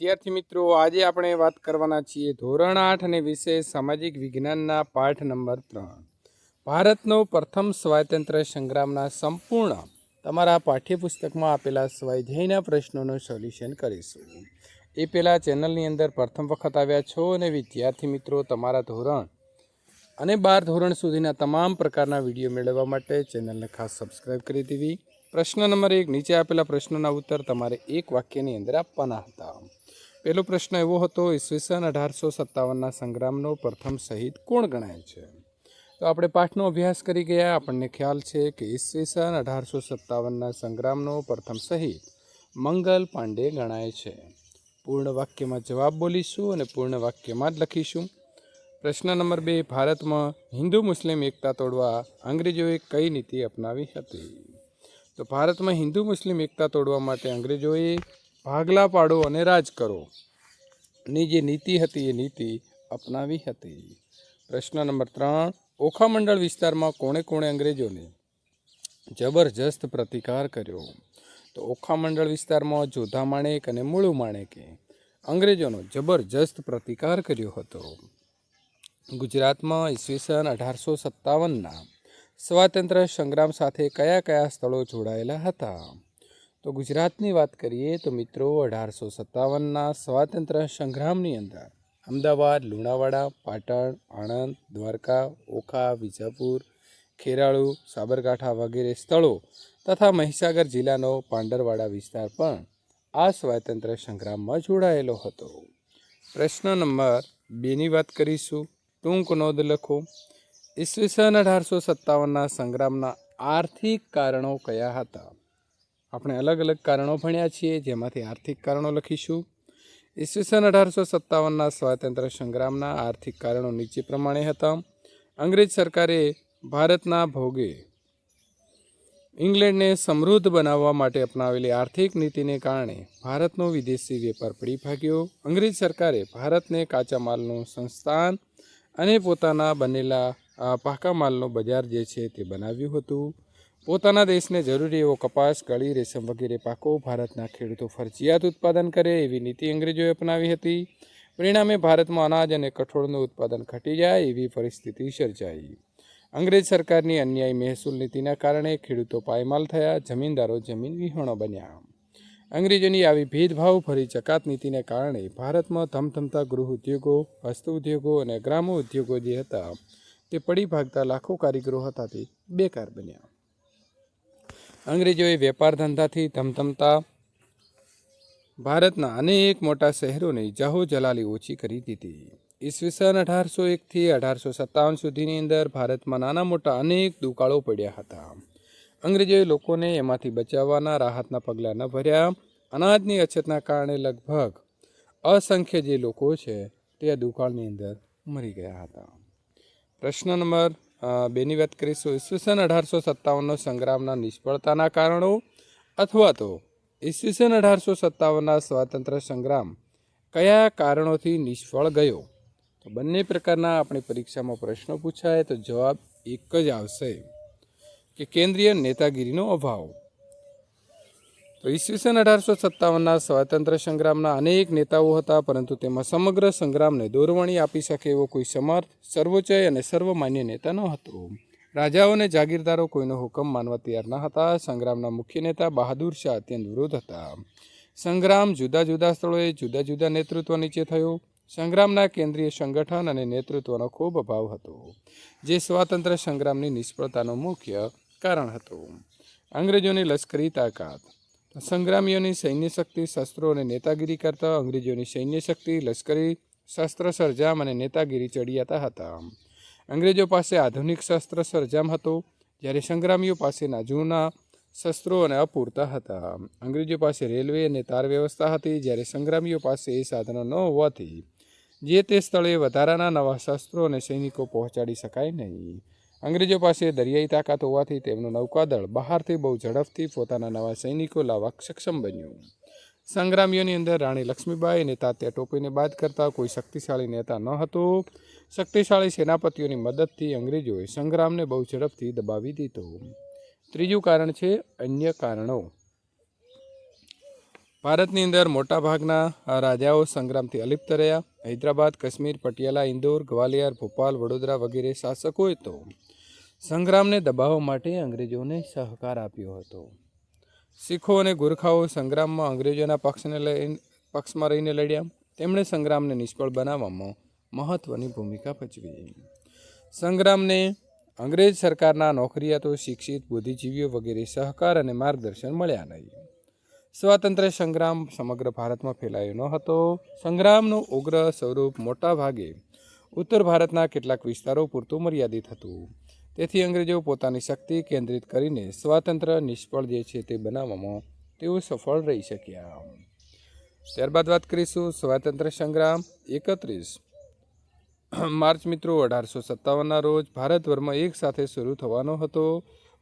વિદ્યાર્થી મિત્રો, આજે આપણે વાત કરવાના છીએ ધોરણ 8 અને વિષય સામાજિક વિજ્ઞાનના પાઠ નંબર 3 ભારતનો પ્રથમ સ્વાતંત્ર્ય સંગ્રામના સંપૂર્ણ તમારા પાઠ્યપુસ્તકમાં આપેલા સ્વાધ્યાયના પ્રશ્નોનું સોલ્યુશન કરીશું। એ પહેલાં ચેનલની અંદર પ્રથમ વખત આવ્યા છો અને વિદ્યાર્થી મિત્રો, તમારા ધોરણ અને 12 ધોરણ સુધીના તમામ પ્રકારના વિડીયો મેળવવા માટે ચેનલને ખાસ સબસ્ક્રાઈબ કરી દેવી। પ્રશ્ન નંબર 1, નીચે આપેલા પ્રશ્નોના ઉત્તર તમારે એક વાક્યની અંદર આપવાના હતા। પહેલો પ્રશ્ન એવો હતો, ઈસવીસન 1857ના સંગ્રામનો પ્રથમ શહીદ કોણ ગણાય છે? તો આપણે પાઠનો અભ્યાસ કરી ગયા, આપણને ખ્યાલ છે કે ઈસવીસન 1857ના સંગ્રામનો પ્રથમ શહીદ મંગલ પાંડે ગણાય છે। પૂર્ણ વાક્યમાં જવાબ બોલીશું અને પૂર્ણ વાક્યમાં જ લખીશું। પ્રશ્ન નંબર 2, ભારતમાં હિન્દુ મુસ્લિમ એકતા તોડવા અંગ્રેજોએ કઈ નીતિ અપનાવી હતી? તો ભારતમાં હિન્દુ મુસ્લિમ એકતા તોડવા માટે અંગ્રેજોએ ભાગલા પાડો અને રાજ કરો ની જે નીતિ હતી એ નીતિ અપનાવી હતી। પ્રશ્ન નંબર 3, ઓખામંડળ વિસ્તારમાં કોણે અંગ્રેજોને જબરજસ્ત પ્રતિકાર કર્યો? તો ઓખામંડળ વિસ્તારમાં જોધા માણેક અને મુળુ માણેકે અંગ્રેજોનો જબરજસ્ત પ્રતિકાર કર્યો હતો। ગુજરાતમાં ઈસવીસન 1857ના સ્વાતંત્ર્ય સંગ્રામ સાથે કયા કયા સ્થળો જોડાયેલા હતા? તો ગુજરાતની વાત કરીએ તો મિત્રો, 1857ના સ્વાતંત્ર્ય સંગ્રામની અંદર અમદાવાદ, લુણાવાડા, પાટણ, આણંદ, દ્વારકા, ઓખા, વિજાપુર, ખેરાળુ, સાબરકાંઠા વગેરે સ્થળો તથા મહીસાગર જિલ્લાનો પાંડરવાડા વિસ્તાર પણ આ સ્વાતંત્ર્ય સંગ્રામમાં જોડાયેલો હતો। પ્રશ્ન નંબર 2ની વાત કરીશું, ટૂંક નોંધ લખો। ઈસવીસન 1857ના સંગ્રામના આર્થિક કારણો કયા હતા? આપણે અલગ અલગ કારણો ભણ્યા છીએ, જેમાંથી આર્થિક કારણો લખીશું। ઈસવીસન 1857ના સ્વાતંત્ર્ય સંગ્રામના આર્થિક કારણો નીચે પ્રમાણે હતા। અંગ્રેજ સરકારે ભારતના ભોગે ઇંગ્લેન્ડને સમૃદ્ધ બનાવવા માટે અપનાવેલી આર્થિક નીતિને કારણે ભારતનો વિદેશી વેપાર પડી ભાગ્યો। અંગ્રેજ સરકારે ભારતને કાચા માલનું સંસ્થાન અને પોતાના બનેલા પાકા માલનો બજાર જે છે તે બનાવ્યું હતું। પોતાના દેશને જરૂરી એવો કપાસ, કળી, રેશમ વગેરે પાકો ભારતના ખેડૂતો ફરજિયાત ઉત્પાદન કરે એવી નીતિ અંગ્રેજોએ અપનાવી હતી। પરિણામે ભારતમાં અનાજ અને કઠોળનું ઉત્પાદન ઘટી જાય એવી પરિસ્થિતિ સર્જાઈ। અંગ્રેજ સરકારની અન્યાયી મહેસૂલ નીતિના કારણે ખેડૂતો પાયમાલ થયા, જમીનદારો જમીન વિહોણો બન્યા। અંગ્રેજોની આવી ભેદભાવ ભરી જકાત નીતિને કારણે ભારતમાં ધમધમતા ગૃહ ઉદ્યોગો, હસ્ત ઉદ્યોગો અને ગ્રામો ઉદ્યોગો જે હતા તે પડી ભાગતા લાખો કારીગરો હતા તે બેકાર બન્યા। અંગ્રેજોએ વેપાર ધંધાથી ધમધમતા ભારતના અનેક મોટા શહેરોની જાહો જલાલી ઓછી કરી દીધી। ઈસવીસન 1801થી 1857 સુધીની અંદર ભારતમાં નાના મોટા અનેક દુકાળો પડ્યા હતા। અંગ્રેજોએ લોકોને એમાંથી બચાવવાના રાહતના પગલાં ન ભર્યા। અનાજની અછતના કારણે લગભગ અસંખ્ય જે લોકો છે તે આ દુકાળની અંદર મરી ગયા હતા। પ્રશ્ન નંબર 2ની વાત કરીશું, ઈસવીસન 1857નો સંગ્રામના નિષ્ફળતાના કારણો અથવા તો ઈસવીસન 1857ના સ્વાતંત્ર્ય સંગ્રામ કયા કારણોથી નિષ્ફળ ગયો? તો બંને પ્રકારના આપણી પરીક્ષામાં પ્રશ્નો પૂછાય તો જવાબ એક જ આવશે કે કેન્દ્રીય નેતાગીરીનો અભાવ। તો ઈસવીસન 1857ના સ્વાતંત્ર્ય સંગ્રામના અનેક નેતાઓ હતા, પરંતુ તેમાં સમગ્ર સંગ્રામને દોરવણી આપી શકે એવો કોઈ સમર્થ, સર્વોચ્ચ અને સર્વમાન્ય નેતા ન હતો। રાજાઓ અને જાગીરદારો કોઈનો હુકમ માનવા તૈયાર ન હતા। સંગ્રામના મુખ્ય નેતા બહાદુર શાહ અત્યંત વૃદ્ધ હતા। સંગ્રામ જુદા જુદા સ્થળોએ જુદા જુદા નેતૃત્વ નીચે થયો। સંગ્રામના કેન્દ્રીય સંગઠન અને નેતૃત્વનો ખૂબ અભાવ હતો, જે સ્વાતંત્ર્ય સંગ્રામની નિષ્ફળતાનું મુખ્ય કારણ હતું। અંગ્રેજોની લશ્કરી તાકાત, સંગ્રામીઓની સૈન્ય શક્તિ, શસ્ત્રો અને નેતાગીરી કરતાં અંગ્રેજોની સૈન્ય શક્તિ, લશ્કરી શસ્ત્ર સરંજામ અને નેતાગીરી ચડિયાતા હતા। અંગ્રેજો પાસે આધુનિક શસ્ત્ર સરંજામ હતો, જ્યારે સંગ્રામીઓ પાસેના જૂના શસ્ત્રો અને અપૂરતા હતા। અંગ્રેજો પાસે રેલવે અને તાર વ્યવસ્થા હતી, જ્યારે સંગ્રામીઓ પાસે એ સાધનો ન હોવાથી જે તે સ્થળે વધારાના નવા શસ્ત્રો અને સૈનિકો પહોંચાડી શકાય નહીં। અંગ્રેજો પાસે દરિયાઈ તાકાત હોવાથી તેમનું નૌકાદળ બહારથી બહુ ઝડપથી પોતાના નવા સૈનિકો લાવવા સક્ષમ બન્યું। સંગ્રામીઓની અંદર રાણી લક્ષ્મીબાઈ અને તાત્યા ટોપેને બાદ કરતા કોઈ શક્તિશાળી નેતા ન હતો। શક્તિશાળી સેનાપતિઓની મદદથી અંગ્રેજોએ સંગ્રામને બહુ ઝડપથી દબાવી દીધો। ત્રીજું કારણ છે અન્ય કારણો। ભારતની અંદર મોટાભાગના રાજાઓ સંગ્રામથી અલિપ્ત રહ્યા. હૈદરાબાદ, કાશ્મીર, પટિયાલા, ઇન્દોર, ગ્વાલિયર, ભોપાલ, વડોદરા વગેરે શાસકોએ તો સંગ્રામને દબાવવા માટે અંગ્રેજોને સહકાર આપ્યો હતો. શીખો અને ગુરખાઓ સંગ્રામમાં અંગ્રેજોના પક્ષમાં રહીને લડ્યા. તેમણે સંગ્રામને નિષ્ફળ બનાવવામાં મહત્વની ભૂમિકા ભજવી. સંગ્રામને અંગ્રેજ સરકારના નોકરિયાતો, શિક્ષિત, બુદ્ધિજીવીઓ વગેરે સહકાર અને માર્ગદર્શન મળ્યા નહીં. સ્વાતંત્ર્ય સંગ્રામ સમગ્ર ભારતમાં ફેલાયો ન હતો. સંગ્રામનું ઉગ્ર સ્વરૂપ મોટા ભાગે ઉત્તર ભારતના કેટલાક વિસ્તારો પૂરતું મર્યાદિત હતું. તેથી અંગ્રેજો પોતાની શક્તિ કેન્દ્રિત કરીને સ્વાતંત્ર્ય નિષ્ફળ જે છે તે બનાવવામાં તેઓ સફળ રહી શક્યા. ત્યારબાદ વાત કરીશું સ્વાતંત્ર્ય સંગ્રામ. 31 માર્ચ મિત્રો 1857ના રોજ ભારતભરમાં એક સાથે શરૂ થવાનો હતો,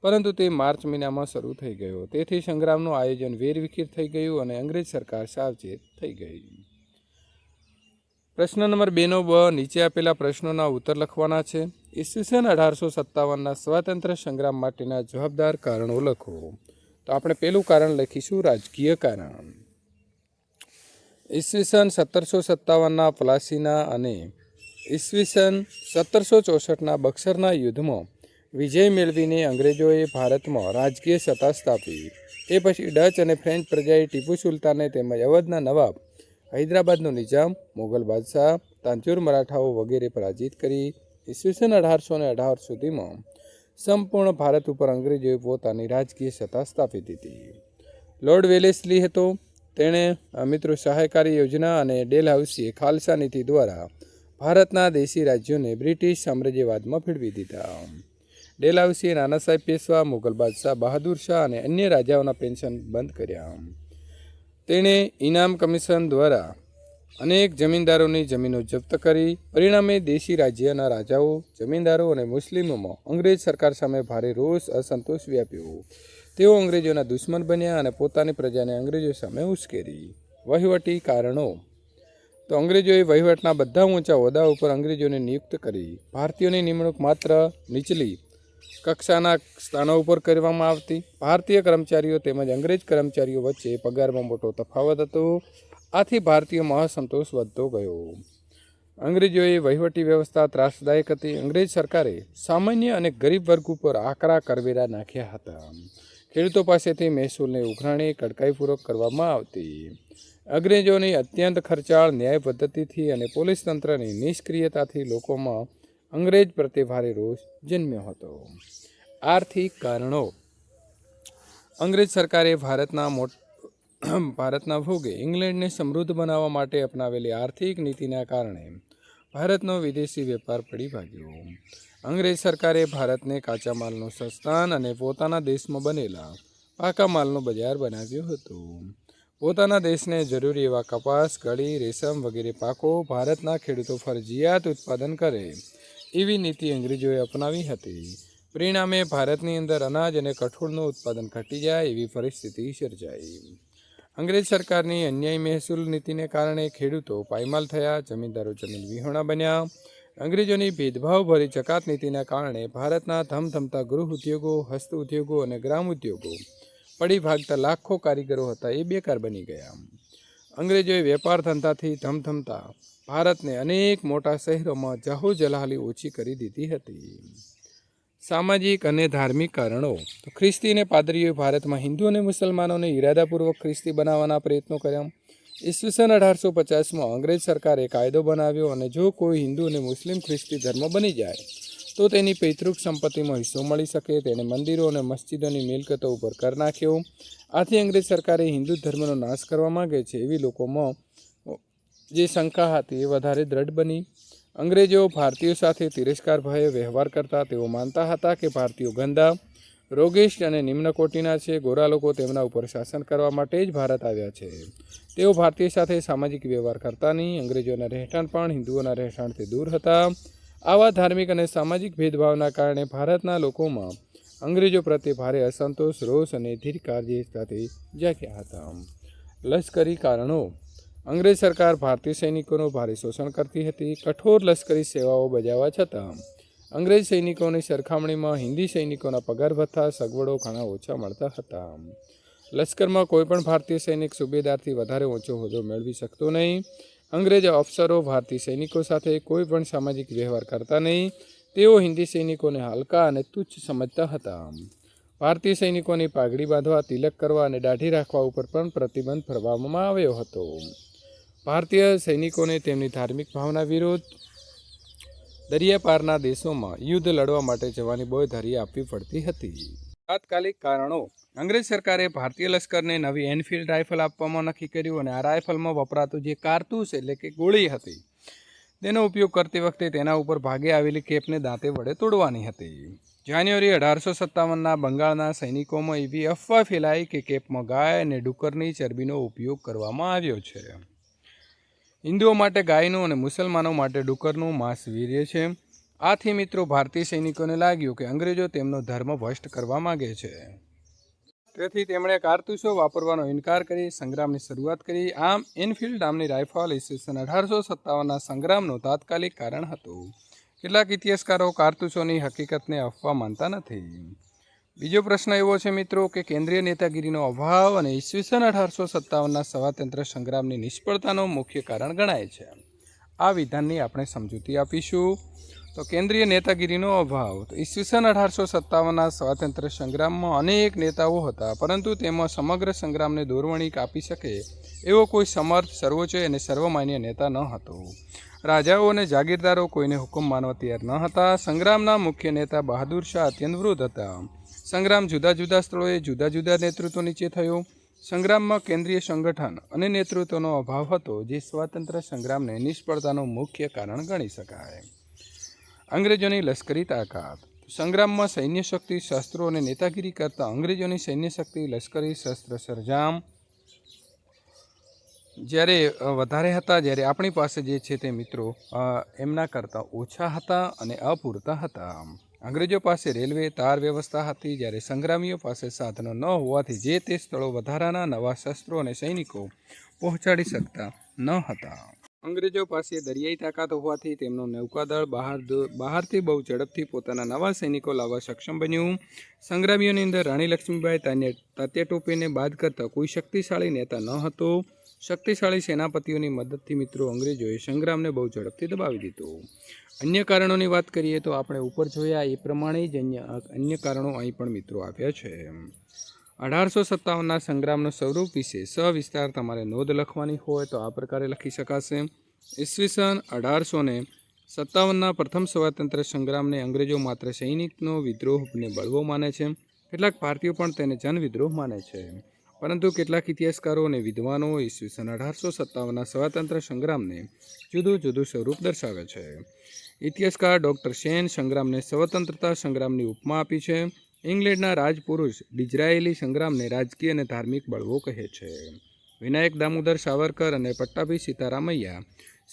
પરંતુ તે માર્ચ મહિનામાં શરૂ થઈ ગયો. તેથી સંગ્રામનું આયોજન વેરવિખેર થઈ ગયું અને અંગ્રેજ સરકાર સાવચેત થઈ ગઈ. પ્રશ્ન નંબર 2નો બ. નીચે આપેલા પ્રશ્નોના ઉત્તર લખવાના છે. ઈસવીસન 1857ના સ્વાતંત્ર્ય સંગ્રામ માટેના જવાબદાર કારણો લખો. તો આપણે પહેલું કારણ લખીશું રાજકીય કારણ. ઈસવીસન 1757ના પ્લાસીના અને ઈસવીસન 1764ના બક્સરના યુદ્ધમાં વિજય મેળવીને અંગ્રેજોએ ભારતમાં રાજકીય સત્તા સ્થાપી. તે પછી ડચ અને ફ્રેન્ચ પ્રજાએ ટીપુ સુલતાનને તેમજ અવધના નવાબ, હૈદરાબાદનો નિઝામ, મોગલ બાદશાહ, તાંજોર મરાઠાઓ વગેરે પરાજિત કરી. ઈસવીસન 1818 સુધીમાં સંપૂર્ણ ભારત ઉપર અંગ્રેજોએ પોતાની રાજકીય સત્તા સ્થાપી દીધી. લોર્ડ વેલેસ્લી હતો. તેણે મિત્રો સહાયકારી યોજના અને ડેલહાઉસીએ ખાલસા નીતિ દ્વારા ભારતના દેશી રાજ્યોને બ્રિટિશ સામ્રાજ્યવાદમાં ભેળવી દીધા. ડેલહાઉસીએ નાના સાહેબ પેશવા, મુગલ બાદશાહ બહાદુર શાહ અને અન્ય રાજાઓના પેન્શન બંધ કર્યા. તેણે ઇનામ કમિશન દ્વારા અનેક જમીનદારોની જમીનો જપ્ત કરી. પરિણામે દેશી રાજ્યના રાજાઓ, જમીનદારો અને મુસ્લિમોમાં અંગ્રેજ સરકાર સામે ભારે રોષ, અસંતોષ વ્યાપ્યો. તેઓ અંગ્રેજોના દુશ્મન બન્યા અને પોતાની પ્રજાને અંગ્રેજો સામે ઉશ્કેરી. વહીવટી કારણો. તો અંગ્રેજોએ વહીવટના બધા ઊંચા હોદ્દાઓ ઉપર અંગ્રેજોને નિયુક્ત કરી. ભારતીયોની નિમણૂક માત્ર નીચલી કક્ષાના સ્થાનો ઉપર કરવામાં આવતી. ભારતીય કર્મચારીઓ તેમજ અંગ્રેજ કર્મચારીઓ વચ્ચે પગારમાં મોટો તફાવત હતો. આથી ભારતીયોમાં અસંતોષ વધતો ગયો. અંગ્રેજોએ વહીવટી વ્યવસ્થા ત્રાસદાયક હતી. અંગ્રેજ સરકારે સામાન્ય અને ગરીબ વર્ગ ઉપર આકરા કરવેરા નાખ્યા હતા. ખેડૂતો પાસેથી મહેસૂલની ઉઘરાણી કડકાઈપૂર્વક કરવામાં આવતી. અંગ્રેજોની અત્યંત ખર્ચાળ ન્યાય પદ્ધતિથી અને પોલીસ તંત્રની નિષ્ક્રિયતાથી લોકોમાં અંગ્રેજ પ્રત્યે ભારે રોષ જન્મ્યો હતો. આર્થિક કારણો. અંગ્રેજ સરકારે ભારતના ભોગે ઇંગ્લેન્ડને સમૃદ્ધ બનાવવા માટે અપનાવેલી આર્થિક નીતિના કારણે ભારતનો વિદેશી વેપાર પડી ભાગ્યો. અંગ્રેજ સરકારે ભારતને કાચા માલનું સંસ્થાન અને પોતાના દેશમાં બનેલા પાકા માલનું બજાર બનાવ્યું હતું. પોતાના દેશને જરૂરી એવા કપાસ, કળી, રેશમ વગેરે પાકો ભારતના ખેડૂતો ફરજિયાત ઉત્પાદન કરે એવી નીતિ અંગ્રેજોએ અપનાવી હતી. પરિણામે ભારતની અંદર અનાજ અને કઠોળનું ઉત્પાદન ઘટી જાય એવી પરિસ્થિતિ સર્જાઈ. અંગ્રેજ સરકારની અન્યાયી મહેસૂલ નીતિને કારણે ખેડૂતો પાયમાલ થયા, જમીનદારો જમીન વિહોણા બન્યા. અંગ્રેજોની ભેદભાવભરી જકાત નીતિના કારણે ભારતના ધમધમતા ગૃહ ઉદ્યોગો, હસ્ત ઉદ્યોગો અને ગ્રામ ઉદ્યોગો પડી ભાગતા લાખો કારીગરો હતા એ બેકાર બની ગયા. અંગ્રેજોએ વેપાર ધંધાથી ધમધમતા ભારતને અનેક મોટા શહેરોમાં જાહો જલાલી ઓછી કરી દીધી હતી. સામાજિક અને ધાર્મિક કારણો. તો ખ્રિસ્તી અને પાદરીઓએ ભારતમાં હિન્દુ અને મુસલમાનોને ઇરાદાપૂર્વક ખ્રિસ્તી બનાવવાના પ્રયત્નો કર્યા. ઈસવીસન 1850માં અંગ્રેજ સરકારે કાયદો બનાવ્યો અને જો કોઈ હિન્દુ અને મુસ્લિમ ખ્રિસ્તી ધર્મ બની જાય તો તેની પૈતૃક સંપત્તિમાં હિસ્સો મળી શકે. તેણે મંદિરો અને મસ્જિદોની મિલકતો ઉપર કર નાખ્યો. આથી અંગ્રેજ સરકારે હિન્દુ ધર્મનો નાશ કરવા માંગે છે એવી લોકોમાં જે શંકા હતી એ વધારે દ્રઢ બની. અંગ્રેજો ભારતીયો સાથે તિરસ્કાર ભયે વ્યવહાર કરતા. તેઓ માનતા હતા કે ભારતીયો ગંદા, રોગિષ્ટ અને નિમ્ન કોટીના છે. ગોરા લોકો તેમના ઉપર શાસન કરવા માટે જ ભારત આવ્યા છે. તેઓ ભારતીય સાથે સામાજિક વ્યવહાર કરતા નહીં. અંગ્રેજોના રહેઠાણ પણ હિન્દુઓના રહેઠાણથી દૂર હતા. આવા ધાર્મિક અને સામાજિક ભેદભાવના કારણે ભારતના લોકોમાં અંગ્રેજો પ્રત્યે ભારે અસંતોષ, રોષ અને ધિક્કાર સાથે જાગ્યા હતા. લશ્કરી કારણો. અંગ્રેજ સરકાર ભારતીય સૈનિકોનું ભારે શોષણ કરતી હતી. કઠોર લશ્કરી સેવાઓ બજાવવા છતાં અંગ્રેજ સૈનિકોની સરખામણીમાં હિન્દી સૈનિકોના પગાર ભથ્થા, સગવડો ઘણા ઓછા મળતા હતા. લશ્કરમાં કોઈ પણ ભારતીય સૈનિક સુબેદારથી વધારે ઊંચો હોદ્દો મેળવી શકતો નહીં. અંગ્રેજ અફસરો ભારતીય સૈનિકો સાથે કોઈ પણ સામાજિક વ્યવહાર કરતા નહીં. તેઓ હિન્દી સૈનિકોને હલકા અને તુચ્છ સમજતા હતા. ભારતીય સૈનિકોની પાઘડી બાંધવા, તિલક કરવા અને દાઢી રાખવા ઉપર પણ પ્રતિબંધ ફરમાવવામાં આવ્યો હતો. ભારતીય સૈનિકોને તેમની ધાર્મિક ભાવના વિરુદ્ધ દરિયાપારના દેશોમાં યુદ્ધ લડવા માટે જવાની બાંયધરી આપવી પડતી હતી. તાત્કાલિક કારણો: અંગ્રેજ સરકારે ભારતીય લશ્કરને નવી એનફિલ્ડ રાઇફલ આપવામાં નક્કી કર્યું અને આ રાઇફલમાં વપરાતું જે કારતૂસ એટલે કે ગોળી હતી તેનો ઉપયોગ કરતી વખતે તેના ઉપર ભાગે આવેલી કેપને દાંતે વડે તોડવાની હતી. જાન્યુઆરી 1857ના બંગાળના સૈનિકોમાં એવી અફવા ફેલાઈ કે કેપમાં ગાય અને ડુક્કરની ચરબીનો ઉપયોગ કરવામાં આવ્યો છે. હિન્દુઓ માટે ગાયનું અને મુસલમાનો માટે ડુક્કરનું માંસ વીર્ય છે. આથી મિત્રો ભારતીય સૈનિકોને લાગ્યું કે અંગ્રેજો તેમનો ધર્મ ભ્રષ્ટ કરવા માગે છે. તેથી તેમણે કારતૂસો વાપરવાનો ઇનકાર કરી સંગ્રામની શરૂઆત કરી. આમ એનફિલ્ડ નામની રાઇફલ ઈસવીસન 1857ના સંગ્રામનું તાત્કાલિક કારણ હતું. કેટલાક ઇતિહાસકારો કારતૂસોની હકીકતને અફવા માનતા નથી. બીજો પ્રશ્ન એવો છે મિત્રો કે કેન્દ્રીય નેતાગીરીનો અભાવ અને ઈસવીસન 1857ના સ્વાતંત્ર્ય સંગ્રામની નિષ્ફળતાનો મુખ્ય કારણ ગણાય છે. આ વિધાનની આપણે સમજૂતી આપીશું. તો કેન્દ્રીય નેતાગીરીનો અભાવ. તો ઈસવીસન 1857ના સ્વાતંત્ર્ય સંગ્રામમાં અનેક નેતાઓ હતા, પરંતુ તેમાં સમગ્ર સંગ્રામને દોરવણી કાપી શકે એવો કોઈ સમર્થ, સર્વોચ્ચ અને સર્વમાન્ય નેતા ન હતો. રાજાઓ અને જાગીરદારો કોઈને હુકમ માનવા તૈયાર ન હતા. સંગ્રામના મુખ્ય નેતા બહાદુર શાહ અત્યંત વૃદ્ધ હતા. સંગ્રામ જુદા જુદા સ્થળોએ જુદા જુદા નેતૃત્વ નીચે થયો. સંગ્રામમાં કેન્દ્રીય સંગઠન અને નેતૃત્વનો અભાવ હતો, જે સ્વાતંત્ર્ય સંગ્રામને નિષ્ફળતાનું મુખ્ય કારણ ગણી શકાય. અંગ્રેજોની લશ્કરી તાકાત. સંગ્રામમાં સૈન્ય શક્તિ, શસ્ત્રો અને નેતાગીરી કરતાં અંગ્રેજોની સૈન્ય શક્તિ, લશ્કરી શસ્ત્ર સરંજામ જ્યારે વધારે હતા, જ્યારે આપણી પાસે જે છે તે મિત્રો એમના કરતાં ઓછા હતા અને અપૂરતા હતા. અંગ્રેજો પાસે રેલવે, તાર વ્યવસ્થા હતી, જ્યારે સંગ્રામીઓ પાસે સાધનો ન હોવાથી જે તે સ્થળો વધારાના નવા શસ્ત્રો અને સૈનિકો પહોંચાડી શકતા ન હતા. અંગ્રેજો પાસે દરિયાઈ તાકાત હોવાથી તેમનું નૌકાદળ બહારથી બહુ ઝડપથી પોતાના નવા સૈનિકો લાવવા સક્ષમ બન્યું. સંગ્રામીઓની અંદર રાણી લક્ષ્મીબાઈ તાત્યા ટોપેને બાદ કરતા કોઈ શક્તિશાળી નેતા ન હતો. શક્તિશાળી સેનાપતિઓની મદદથી મિત્રો અંગ્રેજોએ સંગ્રામને બહુ ઝડપથી દબાવી દીધો. અન્ય કારણોની વાત કરીએ તો આપણે ઉપર જોયા એ પ્રમાણે જ અન્ય કારણો અહીં પણ મિત્રો આપ્યા છે. 1857ના સંગ્રામનો સ્વરૂપ વિશે સવિસ્તાર તમારે નોંધ લખવાની હોય તો આ પ્રકારે લખી શકાશે. ઈસવીસન 1857ના પ્રથમ સ્વાતંત્ર્ય સંગ્રામને અંગ્રેજો માત્ર સૈનિકનો વિદ્રોહને બળવો માને છે. કેટલાક ભારતીયો પણ તેને જનવિદ્રોહ માને છે, પરંતુ કેટલાક ઇતિહાસકારો અને વિદ્વાનો ઈસવીસન 1857ના સ્વાતંત્ર્ય સંગ્રામને જુદું જુદું સ્વરૂપ દર્શાવે છે. ઇતિહાસકાર ડૉક્ટર સેન સંગ્રામને સ્વતંત્રતા સંગ્રામની ઉપમા આપી છે. ઇંગ્લેન્ડના રાજપુરુષ ડિઝરાયેલી સંગ્રામને રાજકીય અને ધાર્મિક બળવો કહે છે. વિનાયક દામોદર સાવરકર અને પટ્ટાભી સીતારામૈયા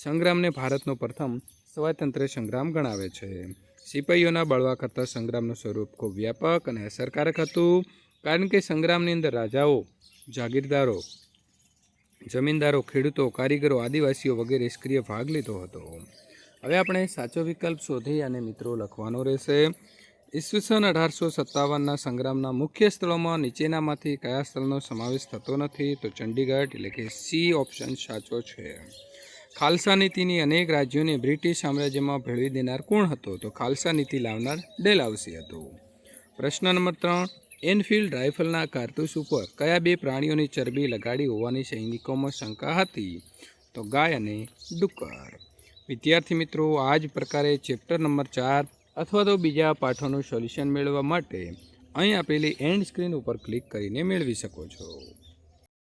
સંગ્રામને ભારતનો પ્રથમ સ્વાતંત્ર્ય સંગ્રામ ગણાવે છે. સિપાહીઓના બળવા કરતાં સંગ્રામનું સ્વરૂપ ખૂબ વ્યાપક અને અસરકારક હતું, કારણ કે સંગ્રામની અંદર રાજાઓ, જાગીરદારો, જમીનદારો, ખેડૂતો, કારીગરો, આદિવાસીઓ વગેરે સક્રિય ભાગ લીધો હતો. હવે આપણે સાચો વિકલ્પ શોધી અને મિત્રો લખવાનો રહેશે. ઈસવીસન 1857ના સંગ્રામના મુખ્ય સ્થળોમાં નીચેનામાંથી કયા સ્થળનો સમાવેશ થતો નથી? તો ચંડીગઢ એટલે કે સી ઓપ્શન સાચો છે. ખાલસા નીતિની અનેક રાજ્યોને બ્રિટિશ સામ્રાજ્યમાં ભેળવી દેનાર કોણ હતો? તો ખાલસા નીતિ લાવનાર ડેલહાઉસી હતું. પ્રશ્ન નંબર 3, એનફિલ્ડ રાઇફલના કારતૂસ ઉપર કયા બે પ્રાણીઓની ચરબી લગાડી હોવાની સૈનિકોમાં શંકા હતી? તો ગાય અને ડુક્કર. વિદ્યાર્થી મિત્રો, આ જ પ્રકારે ચેપ્ટર નંબર 4 અથવા તો બીજા પાઠોનું સોલ્યુશન મેળવવા માટે અહીં આપેલી એન્ડ સ્ક્રીન ઉપર ક્લિક કરીને મેળવી શકો છો.